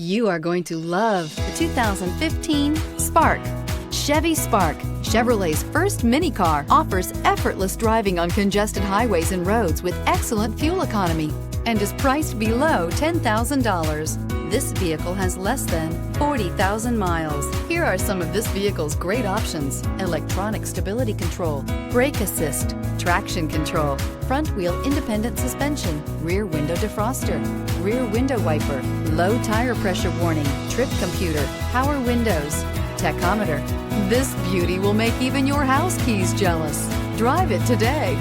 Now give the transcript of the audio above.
You are going to love the 2015 Spark. Chevy Spark, Chevrolet's first mini car, offers effortless driving on congested highways and roads with excellent fuel economy and is priced below $10,000. This vehicle has less than 40,000 miles. Here are some of this vehicle's great options: electronic stability control, brake assist, traction control, front wheel independent suspension, rear window defroster, rear window wiper, low tire pressure warning, trip computer, power windows, tachometer. This beauty will make even your house keys jealous. Drive it today.